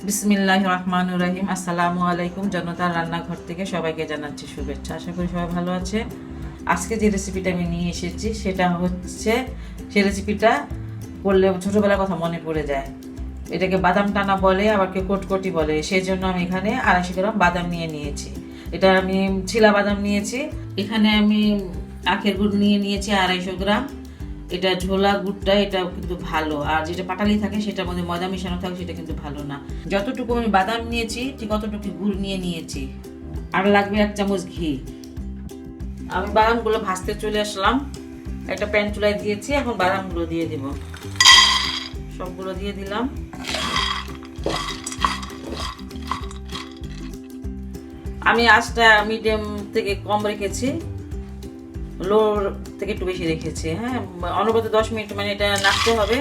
বিসমিল্লাহির রহমানির রহিম। আসসালামু আলাইকুম। জনতার রান্নাঘর থেকে সবাইকে জানাচ্ছি শুভেচ্ছা। আশা করি সবাই ভালো আছে। আজকে যে রেসিপিটা আমি নিয়ে এসেছি সেটা হচ্ছে, সেই রেসিপিটা করলে ছোটোবেলার কথা মনে পড়ে যায়। এটাকে বাদাম টানা বলে, আবার কেউ কটকটি বলে। সেই জন্য আমি এখানে 250 গ্রাম বাদাম নিয়েছি। এটা আমি ছিলা বাদাম নিয়েছি। এখানে আমি আখের গুড় নিয়েছি 250 গ্রাম। এটা ঝোলা গুড়টা এটা কিন্তু ভালো, আর যেটা পাটালি থাকে সেটার মধ্যে ময়দা মিশানো থাকে সেটা কিন্তু ভালো না। যতটুকু আমি বাদাম নিয়েছি ঠিক অতটুকু গুড় নিয়েছি। আর লাগবে 1 চামচ ঘি। আমি বাদামগুলো ভাজতে চলে আসলাম। একটা প্যান চুলায় দিয়েছি, এখন বাদামগুলো দিয়ে দিব। সবগুলো দিয়ে দিলাম। আমি আঁচটা মিডিয়াম থেকে কম রেখেছি, লো থেকে একটু বেশি রেখেছি। হ্যাঁ, অনবরত 10 মিনিট মানে এটা নাড়তে হবে।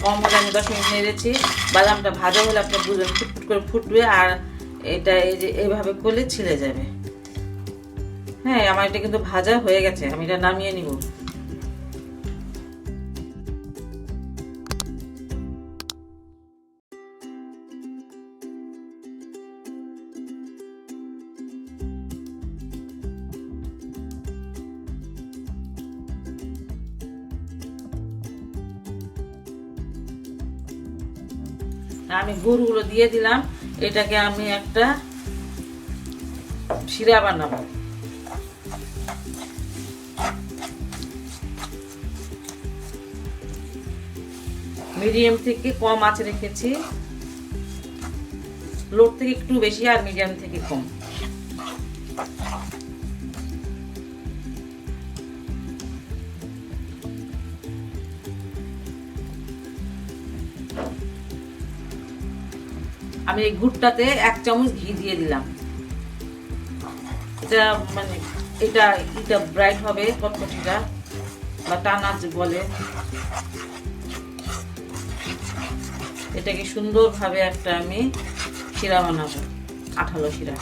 কম হলে আমি 10 মিনিট নেড়েছি। বাদামটা ভাজা হলে আপনি বুঝবেন ফুটফুট করে ফুটবে, আর এটা এই যে এইভাবে করলে ছিলে যাবে। হ্যাঁ, আমার এটা কিন্তু ভাজা হয়ে গেছে, আমি এটা নামিয়ে নিব। আমি গুড়গুলো দিয়ে দিলাম। এটাকে আমি একটা শিরা বানাবো। মিডিয়াম থেকে কম আঁচে রেখেছি, লো থেকে একটু বেশি আর মিডিয়াম থেকে কম। আমি এই গুড়টাতে 1 চামচ ঘি দিয়ে দিলাম। এটা মানে এটা এটা ব্রাইট হবে, কটকটিটা বা টানা বলে। এটাকে সুন্দরভাবে একটা আমি শিরা বানাবো, আঠালো শিরা।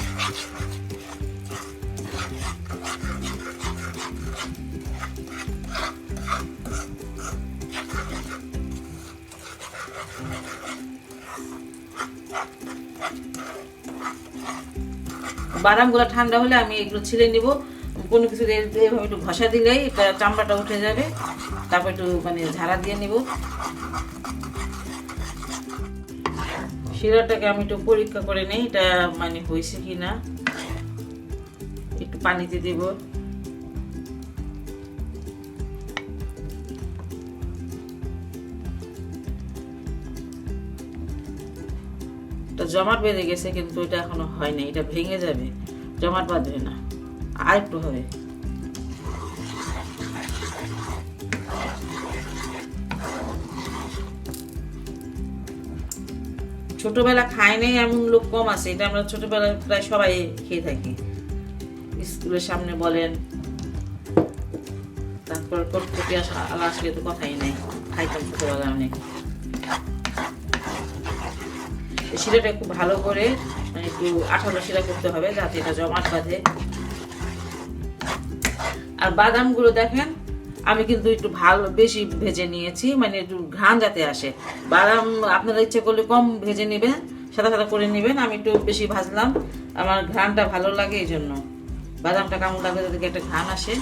বাদামগুলো ঠান্ডা হলে আমি এগুলো ছিলে নিব। কোনো কিছু এভাবে একটু ঘষা দিলেই এটা চামড়াটা উঠে যাবে। তারপর একটু মানে ঝাড়া দিয়ে নিব। শিরাটাকে আমি একটু পরীক্ষা করে নেই, এটা মানে হয়েছে কি না। একটু পানিতে দিব। জমাট বেঁধে গেছে, কিন্তু এটা এখনো হয়নি, এটা ভেঙে যাবে, জমাট বাঁধবে না, আর একটু হবে। ছোটবেলা খাই নাই এমন লোক কম আছে। এটা আমরা ছোটবেলায় প্রায় সবাই খেয়ে থাকি, স্কুলের সামনে বলেন। তারপর কটকটি আসলে তো কথাই নেই, খাইতাম ছোটবেলায় অনেক। শিরাটা খুব ভালো করে মানে একটু আঠালো শিরা করতে হবে, যাতে এটা জমাট বাঁধে। আর বাদামগুলো দেখেন আমি কিন্তু একটু ভালো বেশি ভেজে নিয়েছি, মানে একটু ঘ্রাণ যাতে আসে। বাদাম আপনারা ইচ্ছে করলে কম ভেজে নেবেন, সাদা সাদা করে নেবেন। আমি একটু বেশি ভাজলাম, আমার ঘ্রাণটা ভালো লাগে, এই জন্য বাদামটা কেমন লাগবে যাতে একটা ঘ্রাণ আসে।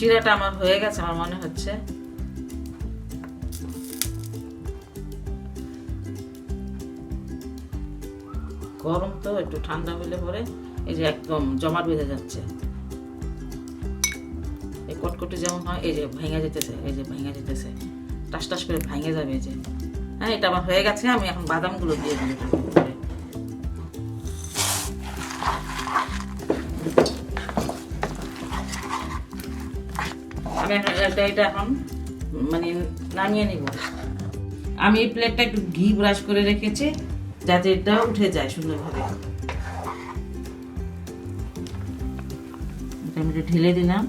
শিরাটা আমার হয়ে গেছে আমার মনে হচ্ছে। গরম তো, একটু ঠান্ডা হইলে পরে এই যে একদম জমাট বেঁধে যাচ্ছে। এই কটকটি যেমন হয়, এই যে ভেঙে যেতেছে, এই যে ভেঙে যেতেছে, টাস টাস করে ভেঙে যাবে। এই যে হ্যাঁ, এটা আমার হয়ে গেছে। আমি এখন বাদামগুলো দিয়ে দিই। আমি এটা এখন মানে নামিয়ে নিব। আমি এই প্লেটটা একটু ঘি ব্রাশ করে রেখেছি যাতে এটা উঠে যায় সুন্দরভাবে। আমি একটু ঢেলে দিলাম।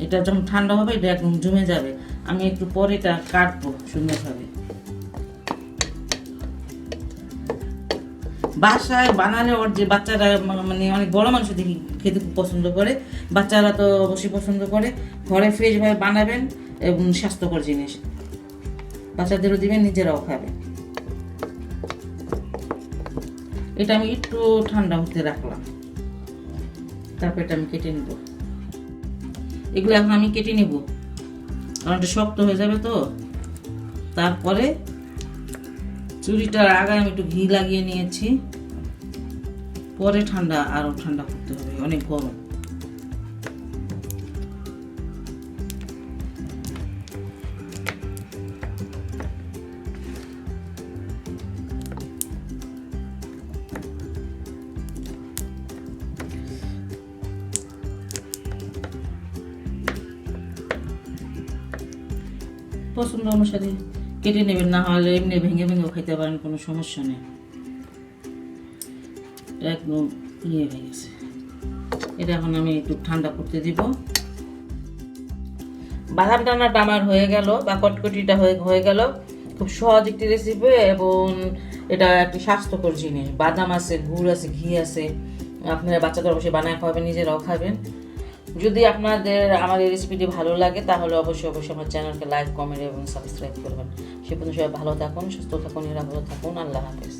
এটা যখন ঠান্ডা হবে এটা একদম জমে যাবে। আমি একটু পরে এটা কাটবো সুন্দরভাবে। বাসায় বানালে ওর যে বাচ্চারা মানে অনেক বড় মানুষ দেখি খেতে খুব পছন্দ করে, বাচ্চারা তো অবশ্যই পছন্দ করে। ঘরে ফ্রেশভাবে বানাবেন এবং স্বাস্থ্যকর জিনিস বাচ্চাদেরও দিবেন, নিজেরাও খাবেন। এটা আমি একটু ঠান্ডা হতে রাখলাম, তারপর এটা আমি কেটে নিব। এগুলো এখন আমি কেটে নিব, কারণ এটা শক্ত হয়ে যাবে তো। তারপরে চুরিটার আগে আমি একটু ঘি লাগিয়ে নিয়েছি, পরে আরো ঠান্ডা করতে হবে, অনেক গরম। পছন্দ অনুসারে কেটে নেবেন, না হলে এমনি ভেঙে ভেঙেও খেতে পারেন, কোনো সমস্যা নেই। একদম হয়ে গেছে। এটা এখন আমি একটু ঠান্ডা করতে দিব। বাদাম টানাটা আমার হয়ে গেল, বা কটকটিটা হয়ে গেল। খুব সহজ একটি রেসিপি এবং এটা একটি স্বাস্থ্যকর জিনিস। বাদাম আছে, গুড় আছে, ঘি আছে। আপনারা বাচ্চাদের অবশ্যই বানায় খাওয়াবেন, নিজেরাও খাবেন। যদি আপনাদের আমার এই রেসিপিটি ভালো লাগে তাহলে অবশ্যই আমার চ্যানেলকে লাইক, কমেন্ট এবং সাবস্ক্রাইব করবেন। সে পর্যন্ত সবাই ভালো থাকুন, সুস্থ থাকুন, নিরাপদে থাকুন। আল্লাহ হাফেজ।